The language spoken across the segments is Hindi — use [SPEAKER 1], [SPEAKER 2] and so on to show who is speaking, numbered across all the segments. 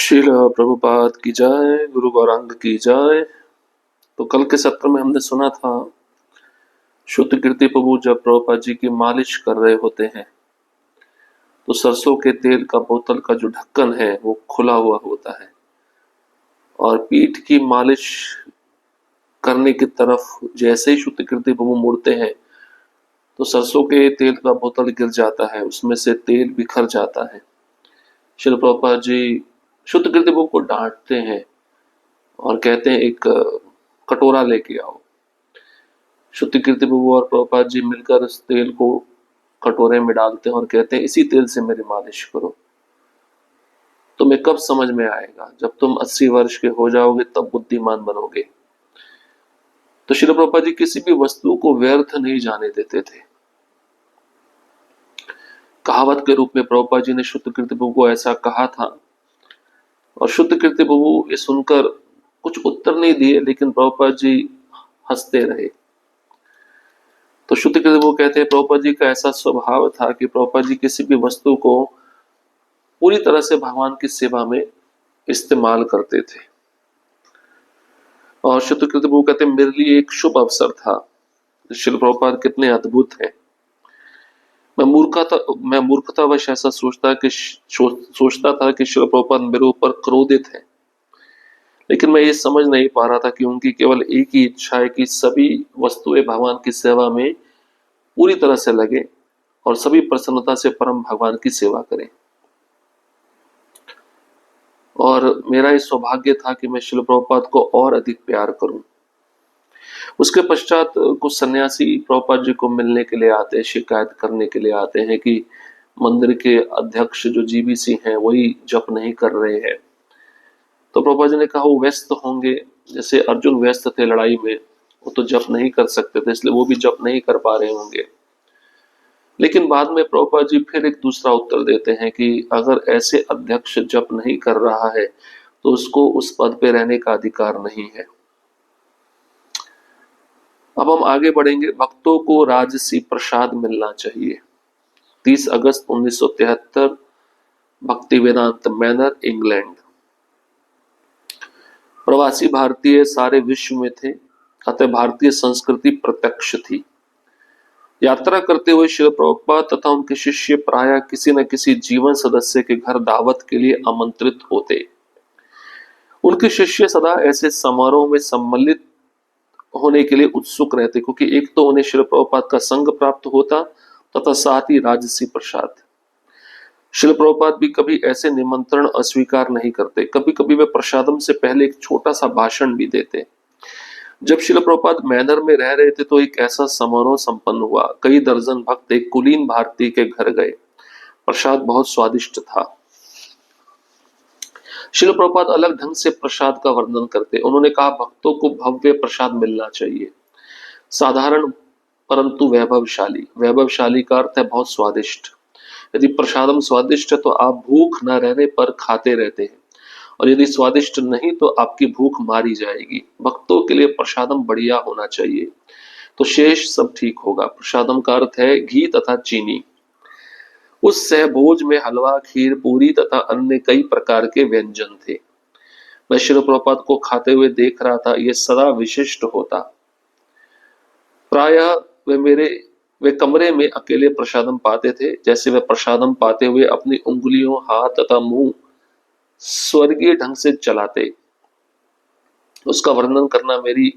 [SPEAKER 1] श्रील प्रभुपाद की जय, गुरु गौरांग की जय। तो कल के सत्र में हमने सुना था शुद्ध कीर्ति प्रभु जब प्रभुपाद जी की मालिश कर रहे होते हैं तो सरसों के तेल का बोतल का जो ढक्कन है वो खुला हुआ होता है और पीठ की मालिश करने की तरफ जैसे ही शुद्ध कीर्ति प्रभु मुड़ते हैं तो सरसों के तेल का बोतल गिर जाता है, उसमें से तेल बिखर जाता है। श्री प्रभुपाद जी शुद्ध कीर्ति प्रभु को डांटते हैं और कहते हैं एक कटोरा लेके आओ। शुद्ध कीर्ति प्रभु और प्रभुपाद जी मिलकर इस तेल को कटोरे में डालते हैं और कहते हैं इसी तेल से मेरी मालिश करो। तुम्हें कब समझ में आएगा? जब तुम 80 वर्ष के हो जाओगे तब बुद्धिमान बनोगे। तो श्री प्रभुपाद जी किसी भी वस्तु को व्यर्थ नहीं जाने देते थे। कहावत के रूप में प्रभुपाद जी ने शुद्ध कीर्ति प्रभु को ऐसा कहा था और शुद्ध कीर्ति प्रभु ये सुनकर कुछ उत्तर नहीं दिए, लेकिन प्रभुपाद जी हंसते रहे। तो शुद्ध कीर्ति प्रभु कहते हैं प्रभुपाद जी का ऐसा स्वभाव था कि प्रभुपाद जी किसी भी वस्तु को पूरी तरह से भगवान की सेवा में इस्तेमाल करते थे। और शुद्ध कीर्ति प्रभु कहते हैं मेरे लिए एक शुभ अवसर था। श्रील प्रभुपाद कितने अद्भुत हैं। मैं मूर्खतावश ऐसा सोचता था कि श्रील प्रभुपाद मेरे ऊपर क्रोधित है, लेकिन मैं ये समझ नहीं पा रहा था कि उनकी केवल एक ही इच्छा है कि सभी वस्तुएं भगवान की सेवा में पूरी तरह से लगे और सभी प्रसन्नता से परम भगवान की सेवा करें। और मेरा ये सौभाग्य था कि मैं श्रील प्रभुपाद को और अधिक प्यार करूं। उसके पश्चात कुछ सन्यासी प्रभुपाद जी को मिलने के लिए आते हैं, शिकायत करने के लिए आते हैं कि मंदिर के अध्यक्ष जो जीबीसी हैं वही जप नहीं कर रहे हैं। तो प्रभुपाद जी ने कहा वो व्यस्त होंगे, जैसे अर्जुन व्यस्त थे लड़ाई में, वो तो जप नहीं कर सकते थे, इसलिए वो भी जप नहीं कर पा रहे होंगे। लेकिन बाद में प्रभुपाद जी फिर एक दूसरा उत्तर देते हैं कि अगर ऐसे अध्यक्ष जप नहीं कर रहा है तो उसको उस पद पे रहने का अधिकार नहीं है। अब हम आगे बढ़ेंगे। भक्तों को राजसी प्रसाद मिलना चाहिए। 30 अगस्त 1973, भक्ति वेदांत मैनर, इंग्लैंड। प्रवासी भारतीय सारे विश्व में थे, अतः भारतीय संस्कृति प्रत्यक्ष थी। यात्रा करते हुए श्रील प्रभुपाद तथा उनके शिष्य प्रायः किसी न किसी जीवन सदस्य के घर दावत के लिए आमंत्रित होते। उनके शिष्य सदा ऐसे समारोह में सम्मिलित होने के लिए उत्सुक रहते, क्योंकि एक तो उन्हें श्रील प्रभुपाद का संग प्राप्त होता तथा साथ ही राजसी प्रसाद। श्रील प्रभुपाद भी कभी ऐसे निमंत्रण अस्वीकार नहीं करते। कभी कभी वे प्रसादम से पहले एक छोटा सा भाषण भी देते। जब श्रील प्रभुपाद मैनर में रह रहे थे तो एक ऐसा समारोह संपन्न हुआ। कई दर्जन भक्त एक कुलीन भारतीय के घर गए। प्रसाद बहुत स्वादिष्ट था। श्रील प्रभुपाद अलग ढंग से प्रसाद का वर्णन करते। उन्होंने कहा भक्तों को भव्य प्रसाद मिलना चाहिए, साधारण परंतु वैभवशाली। वैभवशाली का अर्थ है बहुत स्वादिष्ट। यदि प्रसादम स्वादिष्ट है तो आप भूख न रहने पर खाते रहते हैं, और यदि स्वादिष्ट नहीं तो आपकी भूख मारी जाएगी। भक्तों के लिए प्रसादम बढ़िया होना चाहिए तो शेष सब ठीक होगा। प्रसादम का अर्थ है घी तथा चीनी। उस सहभोज में हलवा, खीर, पूरी तथा अन्य कई प्रकार के व्यंजन थे। मैं श्री प्रभुपाद को खाते हुए देख रहा था। यह सदा विशिष्ट होता। प्रायः वे कमरे में अकेले प्रसादम पाते थे। जैसे वे प्रसादम पाते हुए अपनी उंगलियों, हाथ तथा मुंह स्वर्गीय ढंग से चलाते। उसका वर्णन करना मेरी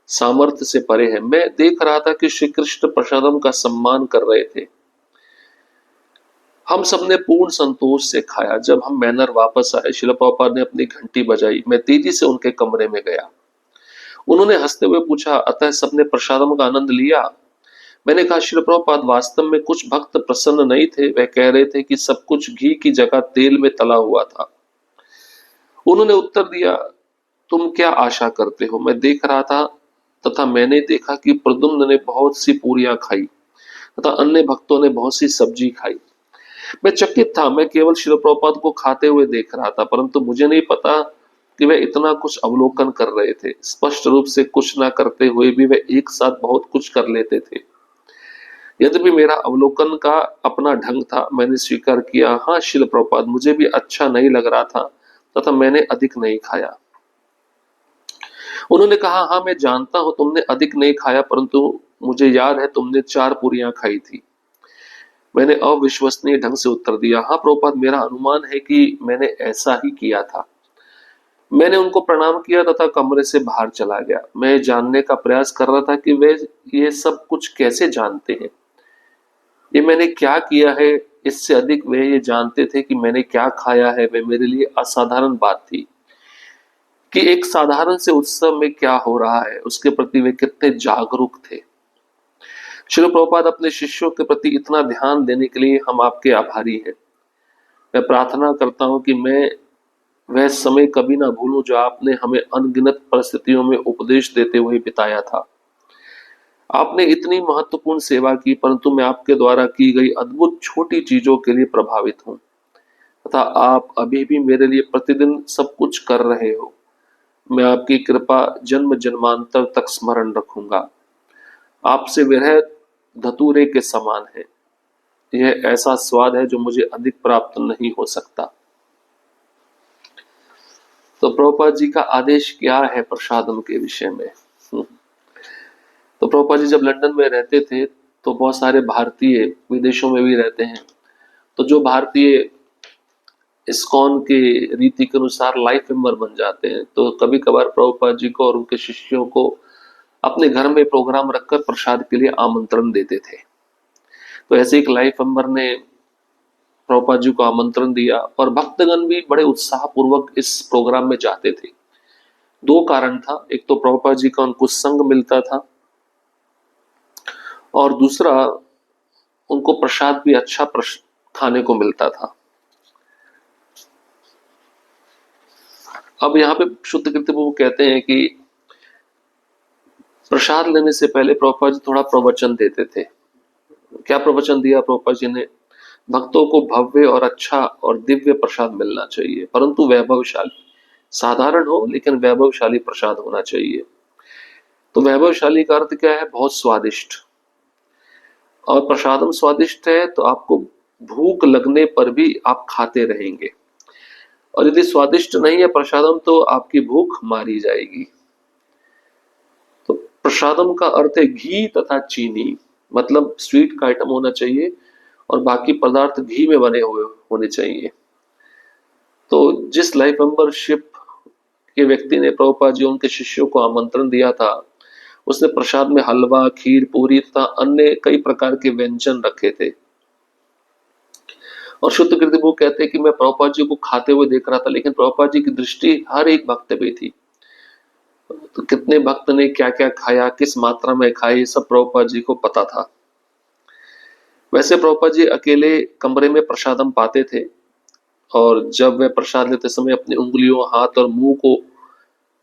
[SPEAKER 1] सामर्थ्य से परे है। मैं देख रहा था कि श्री कृष्ण प्रसादम का सम्मान कर रहे थे। हम सबने पूर्ण संतोष से खाया। जब हम मैनर वापस आए, श्रील प्रभुपाद ने अपनी घंटी बजाई। मैं तेजी से उनके कमरे में गया। उन्होंने हंसते हुए पूछा, अतः सबने प्रसादम का आनंद लिया? मैंने कहा, श्रील प्रभुपाद वास्तव में कुछ भक्त प्रसन्न नहीं थे। वह कह रहे थे कि सब कुछ घी की जगह तेल में तला हुआ था। उन्होंने उत्तर दिया, तुम क्या आशा करते हो? मैं देख रहा था तथा मैंने देखा कि प्रद्युम्न ने बहुत सी पूरियां खाई तथा अन्य भक्तों ने बहुत सी सब्जी खाई। मैं चकित था। मैं केवल श्रील प्रभुपाद को खाते हुए देख रहा था, परंतु मुझे नहीं पता कि वे इतना कुछ अवलोकन कर रहे थे। स्पष्ट रूप से कुछ न करते हुए भी वे एक साथ बहुत कुछ कर लेते थे। यद्यपि मेरा अवलोकन का अपना ढंग था, मैंने स्वीकार किया, हाँ श्रील प्रभुपाद, मुझे भी अच्छा नहीं लग रहा था तथा मैंने अधिक नहीं खाया। उन्होंने कहा, हाँ मैं जानता हूं तुमने अधिक नहीं खाया, परंतु मुझे याद है तुमने 4 पूरियां खाई थी। मैंने अविश्वसनीय ढंग से उत्तर दिया, हाँ प्रभुपाद, मेरा अनुमान है कि मैंने ऐसा ही किया था। मैंने उनको प्रणाम किया तथा कमरे से बाहर चला गया। मैं जानने का प्रयास कर रहा था कि वे ये सब कुछ कैसे जानते हैं, ये मैंने क्या किया है। इससे अधिक वे ये जानते थे कि मैंने क्या खाया है। वे मेरे लिए असाधारण बात थी कि एक साधारण से उत्सव में क्या हो रहा है, उसके प्रति वे कितने जागरूक थे। श्री प्रभुपाद, अपने शिष्यों के प्रति इतना ध्यान देने के लिए हम आपके आभारी हैं। मैं प्रार्थना करता हूं कि मैं वह समय कभी ना भूलूं जो आपने हमें अनगिनत परिस्थितियों में उपदेश देते हुए बिताया था। आपने इतनी महत्वपूर्ण सेवा की, परंतु मैं आपके द्वारा की गई अद्भुत छोटी चीजों के लिए प्रभावित हूं तथा आप अभी भी मेरे लिए प्रतिदिन सब कुछ कर रहे हो। मैं आपकी कृपा जन्म जन्मांतर तक स्मरण रखूंगा। आपसे विरह धतूरे के समान है। यह ऐसा स्वाद है जो मुझे अधिक प्राप्त नहीं हो सकता। तो प्रभुपाद जी का आदेश क्या है प्रसादम के विषय में? तो प्रभुपाद जी जब लंदन में रहते थे तो बहुत सारे भारतीय विदेशों में भी रहते हैं। तो जो भारतीय इस्कॉन के रीति के अनुसार लाइफ मेंबर बन जाते हैं, तो कभी कभार प्रभुपाद जी को और उनके शिष्यों को अपने घर में प्रोग्राम रखकर प्रसाद के लिए आमंत्रण देते थे। तो ऐसे एक लाइफ मेंबर ने प्रभुपाद जी को आमंत्रण दिया और भक्तगण भी बड़े उत्साह पूर्वक इस प्रोग्राम में जाते थे। 2 कारण था, एक तो प्रभुपाद जी का उनको संग मिलता था और दूसरा उनको प्रसाद भी अच्छा खाने को मिलता था। अब यहाँ पे शुद्ध कीर्ति प्रभु कहते हैं कि प्रसाद लेने से पहले प्रभुपाद जी थोड़ा प्रवचन देते थे। क्या प्रवचन दिया प्रभुपाद जी ने? भक्तों को भव्य और अच्छा और दिव्य प्रसाद मिलना चाहिए, परंतु वैभवशाली। साधारण हो लेकिन वैभवशाली प्रसाद होना चाहिए। तो वैभवशाली का अर्थ क्या है? बहुत स्वादिष्ट। और प्रसादम स्वादिष्ट है तो आपको भूख लगने पर भी आप खाते रहेंगे, और यदि स्वादिष्ट नहीं है प्रसादम तो आपकी भूख मारी जाएगी। तो प्रसादम का अर्थ है घी तथा चीनी, मतलब स्वीट का आइटम होना चाहिए और बाकी पदार्थ घी में बने हुए होने चाहिए। तो जिस लाइफ मेंबरशिप के व्यक्ति ने प्रभुपाद जी उनके शिष्यों को आमंत्रण दिया था, उसने प्रसाद में हलवा, खीर, पूरी तथा अन्य कई प्रकार के व्यंजन रखे थे। और शुद्ध कीर्ति वो कहते हैं कि मैं प्रभुपाद जी को खाते हुए देख रहा था, लेकिन प्रभुपाद जी की दृष्टि हर एक भक्त पे थी। तो कितने भक्त ने क्या क्या खाया, किस मात्रा में खाया, सब प्रभुपाद जी को पता था। वैसे प्रभुपाद जी अकेले कमरे में प्रसादम पाते थे, और जब वे प्रसाद लेते समय अपनी उंगलियों, हाथ और मुंह को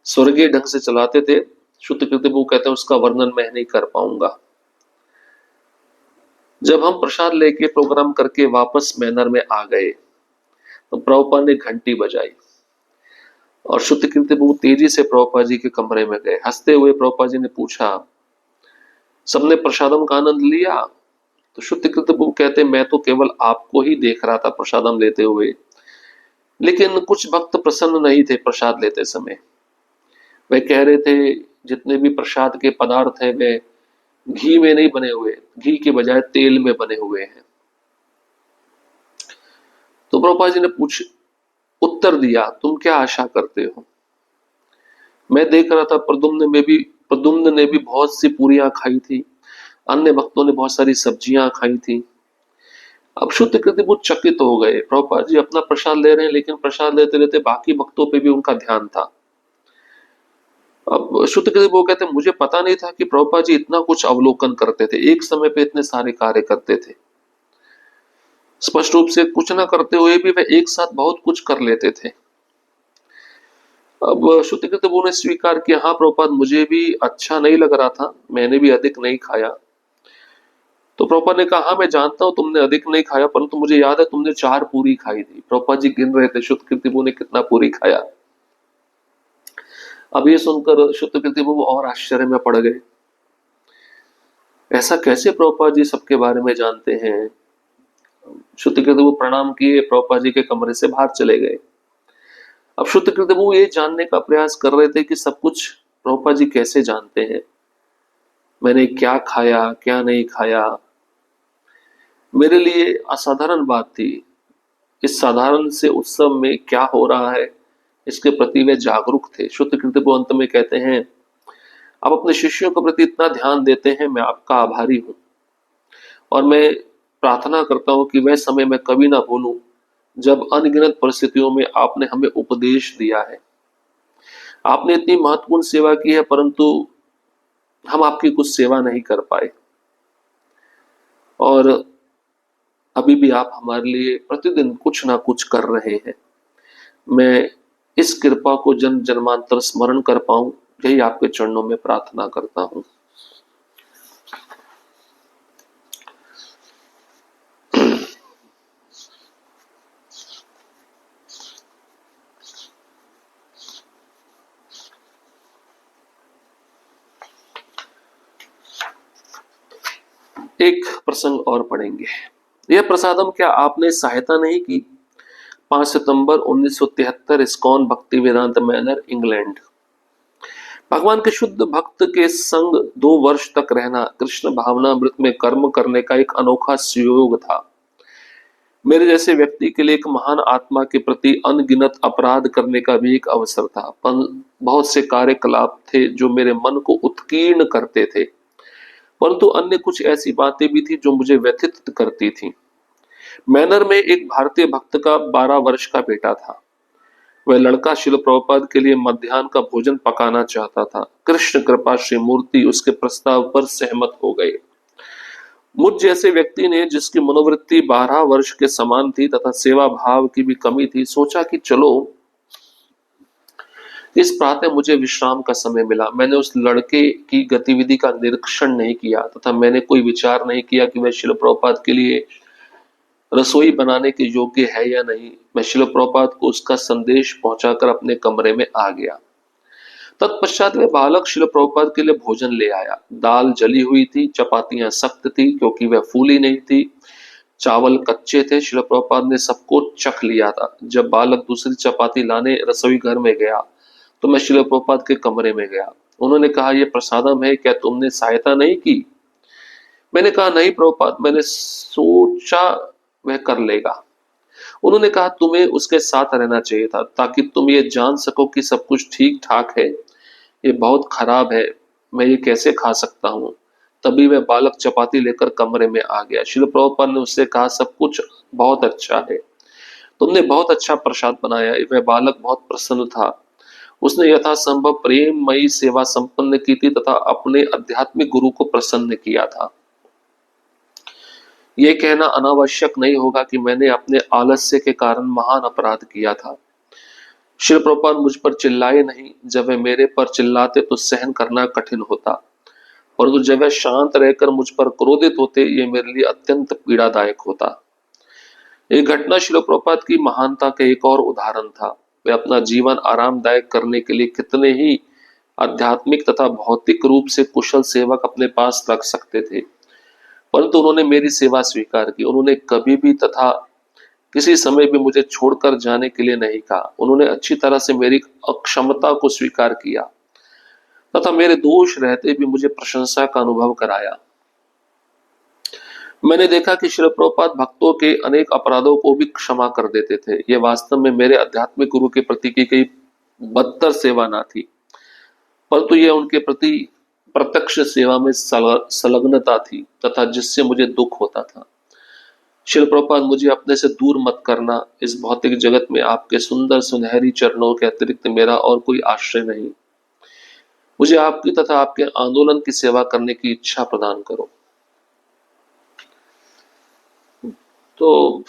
[SPEAKER 1] स्वर्गीय ढंग से चलाते थे। शुद्ध कीर्ति वो कहते हैं उसका वर्णन मैं नहीं कर पाऊंगा। जब हम प्रसाद लेके प्रोग्राम करके वापस मैनर में आ गए तो प्रभुपाद ने घंटी बजाई और शुद्ध कीर्ति बहुत तेजी से प्रभुपाद जी के कमरे में गए। हंसते हुए प्रभुपाद जी ने पूछा, सबने प्रसादम का आनंद लिया? तो शुद्ध कीर्ति वो कहते, मैं तो केवल आपको ही देख रहा था प्रसादम लेते हुए, लेकिन कुछ भक्त प्रसन्न नहीं थे प्रसाद लेते समय। वे कह रहे थे जितने भी प्रसाद के पदार्थ हैं वे घी में नहीं बने हुए, घी के बजाय तेल में बने हुए हैं। तो प्रभुपाद जी ने उत्तर दिया, तुम क्या आशा करते हो? मैं देख रहा था प्रद्युम्न ने भी बहुत सी पूरियां खाई थी, अन्य भक्तों ने बहुत सारी सब्जियां खाई थी। अब शुद्ध कीर्ति बहुत चकित हो गए। प्रभुपाद जी अपना प्रसाद ले रहे हैं, लेकिन प्रसाद लेते लेते बाकी भक्तों पे भी उनका ध्यान था। अब शुद्ध कीर्ति वो कहते, मुझे पता नहीं था कि प्रभुपाद जी इतना कुछ अवलोकन करते थे, एक समय पे इतने सारे कार्य करते थे। स्पष्ट रूप से कुछ ना करते हुए भी वे एक साथ बहुत कुछ कर लेते थे। अब शुद्ध कीर्ति ने स्वीकार किया, हाँ प्रभुपाद मुझे भी अच्छा नहीं लग रहा था, मैंने भी अधिक नहीं खाया। तो प्रभुपाद ने कहा, हाँ मैं जानता हूं तुमने अधिक नहीं खाया, परंतु मुझे याद है तुमने 4 पूरी खाई थी। प्रभुपाद जी गिन रहे थे शुद्ध कीर्ति ने कितना पूरी खाया। अब ये सुनकर शुद्ध कीर्ति और आश्चर्य में पड़ गए। ऐसा कैसे प्रभुपाद जी सबके बारे में जानते हैं? शुद्ध कीर्ति प्रणाम किए, प्रभुपाद जी के कमरे से बाहर चले गए। अब शुद्ध कृत्य वो ये जानने का प्रयास कर रहे थे कि सब कुछ प्रभुपाद जी कैसे जानते हैं, मैंने क्या खाया क्या नहीं खाया। मेरे लिए असाधारण बात थी, इस साधारण से उत्सव में क्या हो रहा है इसके प्रति वे जागरूक थे। शुद्ध कृत्य वो अंत में कहते हैं, आप अपने शिष्यों के प्रति इतना ध्यान देते हैं, मैं आपका आभारी हूं और मैं प्रार्थना करता हूं कि वह समय मैं कभी ना भूलूं जब अनगिनत परिस्थितियों में आपने हमें उपदेश दिया है। आपने इतनी महत्वपूर्ण सेवा की है परंतु हम आपकी कुछ सेवा नहीं कर पाए और अभी भी आप हमारे लिए प्रतिदिन कुछ ना कुछ कर रहे हैं। मैं इस कृपा को जन्म जन्मांतर स्मरण कर पाऊं, यही आपके चरणों में प्रार्थना करता हूं। एक प्रसंग और पढ़ेंगे। यह प्रसादम क्या आपने सहायता नहीं की? 5 सितंबर 1973, इस्कॉन भक्ति वेदांत मैनर, इंग्लैंड। भगवान के शुद्ध भक्त के संग 2 वर्ष तक रहना कृष्ण भावनामृत में कर्म करने का एक अनोखा सुयोग था। मेरे जैसे व्यक्ति के लिए एक महान आत्मा के प्रति अनगिनत अपराध करने का भी एक अवसर था। बहुत से कार्यकलाप थे जो मेरे मन को उत्कीर्ण करते थे, परंतु अन्य कुछ ऐसी बातें भी थी जो मुझे व्यथित करती थी। मैनर में एक भारतीय भक्त का 12 वर्ष का बेटा था। वह लड़का शिल प्रभुपाद के लिए मध्याह्न का भोजन पकाना चाहता था। कृष्ण कृपा श्री मूर्ति उसके प्रस्ताव पर सहमत हो गए। मुझ जैसे व्यक्ति ने, जिसकी मनोवृत्ति 12 वर्ष के समान थी तथा सेवा भाव की भी कमी थी, सोचा कि चलो इस प्रातः मुझे विश्राम का समय मिला। मैंने उस लड़के की गतिविधि का निरीक्षण नहीं किया तथा मैंने कोई विचार नहीं किया कि वह शिल प्रभुपाद के लिए रसोई बनाने के योग्य है या नहीं। मैं शिल प्रभुपाद को उसका संदेश पहुंचाकर अपने कमरे में आ गया। तत्पश्चात वह बालक शिल प्रभुपाद के लिए भोजन ले आया। दाल जली हुई थी, चपातियां सख्त थी क्योंकि वह फूली नहीं थी, चावल कच्चे थे। शिल प्रभुपाद ने सबको चख लिया था। जब बालक दूसरी चपाती लाने रसोई घर में गया तो मैं शिल प्रभुपाद के कमरे में गया। उन्होंने कहा, यह प्रसादम है, क्या तुमने सहायता नहीं की? मैंने कहा, नहीं प्रभुपाद, मैंने सोचा वह कर लेगा। उन्होंने कहा, तुम्हें उसके साथ रहना चाहिए था ताकि तुम ये जान सको कि सब कुछ ठीक ठाक है। ये बहुत खराब है, मैं ये कैसे खा सकता हूँ? तभी वह बालक चपाती लेकर कमरे में आ गया। शिल प्रभुपाद ने उससे कहा, सब कुछ बहुत अच्छा है, तुमने बहुत अच्छा प्रसाद बनाया। वह बालक बहुत प्रसन्न था। उसने यथासंभव प्रेममयी सेवा संपन्न की थी तथा अपने आध्यात्मिक गुरु को प्रसन्न किया था। यह कहना अनावश्यक नहीं होगा कि मैंने अपने आलस्य के कारण महान अपराध किया था। शिल प्रभुपाद मुझ पर चिल्लाए नहीं। जब वे मेरे पर चिल्लाते तो सहन करना कठिन होता, परंतु जब वे शांत रहकर मुझ पर क्रोधित होते, ये मेरे लिए अत्यंत पीड़ादायक होता। ये घटना शिल प्रभुपाद की महानता का एक और उदाहरण था। वे अपना जीवन आरामदायक करने के लिए कितने ही आध्यात्मिक तथा भौतिक रूप से कुशल सेवक अपने पास रख सकते थे, परंतु उन्होंने मेरी सेवा स्वीकार की। उन्होंने कभी भी तथा किसी समय भी मुझे छोड़कर जाने के लिए नहीं कहा। उन्होंने अच्छी तरह से मेरी अक्षमता को स्वीकार किया तथा मेरे दोष रहते भी मुझे प्रशंसा का अनुभव कराया। मैंने देखा कि श्री प्रभुपाद भक्तों के अनेक अपराधों को भी क्षमा कर देते थे। यह वास्तव में मेरे आध्यात्मिक गुरु के प्रति की गई बदतर सेवा ना थी, परंतु यह उनके प्रति प्रत्यक्ष सेवा में संलग्नता थी तथा जिससे मुझे दुख होता था। शिल प्रभुपाद, मुझे अपने से दूर मत करना। इस भौतिक जगत में आपके सुंदर सुनहरी चरणों के अतिरिक्त मेरा और कोई आश्रय नहीं। मुझे आपकी तथा आपके आंदोलन की सेवा करने की इच्छा प्रदान करो। तो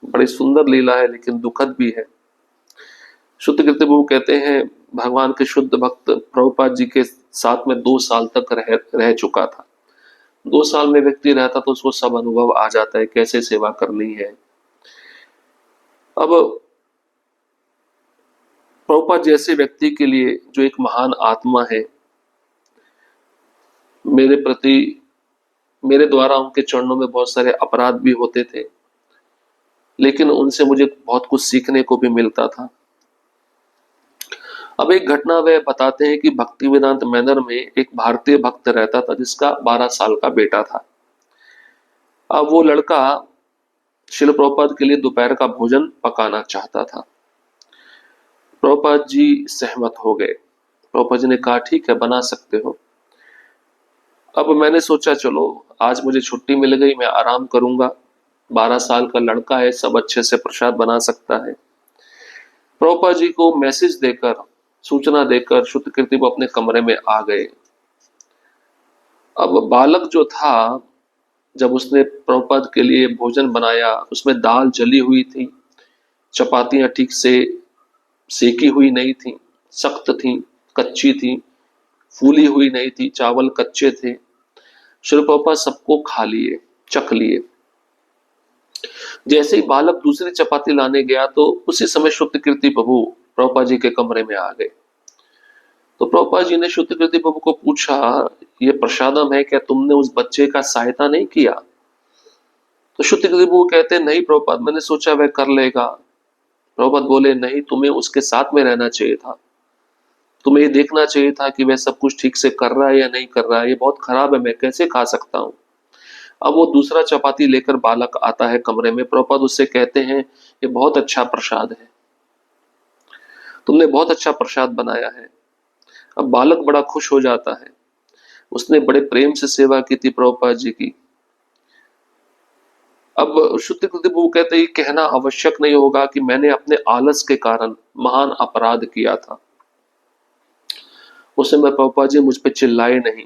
[SPEAKER 1] बड़ी सुंदर लीला है लेकिन दुखद भी है। शुद्ध कीर्ति प्रभु कहते हैं, भगवान के शुद्ध भक्त प्रभुपाद जी के साथ में 2 साल तक रह चुका था। 2 साल में व्यक्ति रहता तो उसको सब अनुभव आ जाता है कैसे सेवा करनी है। अब प्रभुपाद जैसे व्यक्ति के लिए जो एक महान आत्मा है, मेरे प्रति, मेरे द्वारा उनके चरणों में बहुत सारे अपराध भी होते थे, लेकिन उनसे मुझे बहुत कुछ सीखने को भी मिलता था। अब एक घटना वे बताते हैं कि भक्ति वेदांत मैनर में एक भारतीय भक्त रहता था जिसका 12 साल का बेटा था। अब वो लड़का शिल प्रभुपाद के लिए दोपहर का भोजन पकाना चाहता था। प्रभुपाद जी सहमत हो गए। प्रभुपाद जी ने कहा ठीक है, बना सकते हो। अब मैंने सोचा चलो आज मुझे छुट्टी मिल गई, मैं आराम करूंगा, 12 साल का लड़का है, सब अच्छे से प्रसाद बना सकता है। प्रभुपाद जी को मैसेज देकर, सूचना देकर शुद्ध कीर्ति वो अपने कमरे में आ गए। अब बालक जो था, जब उसने प्रभुपाद के लिए भोजन बनाया, उसमें दाल जली हुई थी, चपातियां ठीक से सेकी हुई नहीं थी, सख्त थी, कच्ची थी, फूली हुई नहीं थी, चावल कच्चे थे। श्री प्रभुपाद सबको खा लिए, चख लिए। जैसे ही बालक दूसरी चपाती लाने गया तो उसी समय शुद्ध कीर्ति प्रभु प्रभुपाद जी के कमरे में आ गए। तो प्रभुपाद जी ने शुद्ध कीर्ति प्रभु को पूछा, ये प्रसादम है, क्या तुमने उस बच्चे का सहायता नहीं किया? तो शुद्ध कीर्ति प्रभु कहते नहीं प्रभुपाद, मैंने सोचा वह कर लेगा। प्रभुपाद बोले नहीं, तुम्हें उसके साथ में रहना चाहिए था, तुम्हें ये देखना चाहिए था कि वह सब कुछ ठीक से कर रहा है या नहीं कर रहा है, ये बहुत खराब है, मैं कैसे खा सकता हूं। अब वो दूसरा चपाती लेकर बालक आता है कमरे में। प्रभुपाद उससे कहते हैं ये बहुत अच्छा प्रसाद है, तुमने बहुत अच्छा प्रसाद बनाया है। अब बालक बड़ा खुश हो जाता है, उसने बड़े प्रेम से सेवा की थी प्रभुपाद जी की। अब शुद्ध वो कहते हैं कहना आवश्यक नहीं होगा कि मैंने अपने आलस के कारण महान अपराध किया था। उस समय प्रभुपाद जी मुझ पे चिल्लाए नहीं।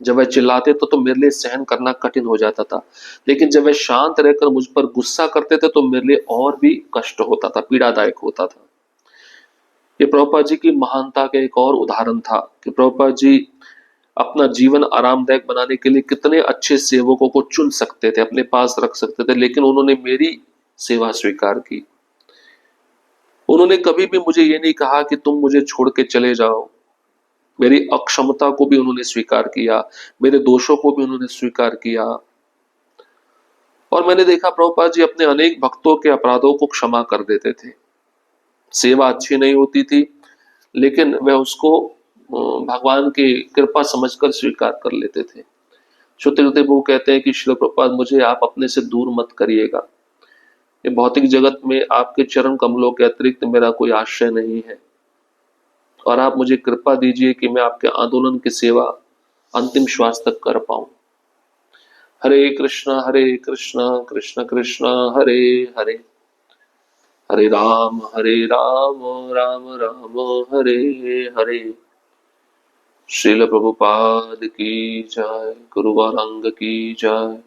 [SPEAKER 1] जब वह चिल्लाते तो मेरे लिए सहन करना कठिन हो जाता था, लेकिन जब वह शांत रहकर मुझ पर गुस्सा करते थे तो मेरे लिए और भी कष्ट होता था, पीड़ादायक होता था। ये प्रभुपाद जी की महानता का एक और उदाहरण था कि प्रभुपाद जी अपना जीवन आरामदायक बनाने के लिए कितने अच्छे सेवकों को चुन सकते थे, अपने पास रख सकते थे, लेकिन उन्होंने मेरी सेवा स्वीकार की। उन्होंने कभी भी मुझे ये नहीं कहा कि तुम मुझे छोड़ के चले जाओ। मेरी अक्षमता को भी उन्होंने स्वीकार किया, मेरे दोषों को भी उन्होंने स्वीकार किया। और मैंने देखा प्रभुपाद जी अपने अनेक भक्तों के अपराधों को क्षमा कर देते थे। सेवा अच्छी नहीं होती थी, लेकिन वह उसको भगवान की कृपा समझकर स्वीकार कर लेते थे। श्रुति वो कहते हैं कि श्रील प्रभुपाद मुझे आप अपने से दूर मत करिएगा, ये भौतिक जगत में आपके चरण कमलों के अतिरिक्त मेरा कोई आश्रय नहीं है, और आप मुझे कृपा दीजिए कि मैं आपके आंदोलन की सेवा अंतिम श्वास तक कर पाऊं। हरे कृष्णा कृष्ण कृष्ण हरे हरे, हरे राम राम राम हरे हरे। श्रील प्रभुपाद की जय, गुरु गौरांग की जय।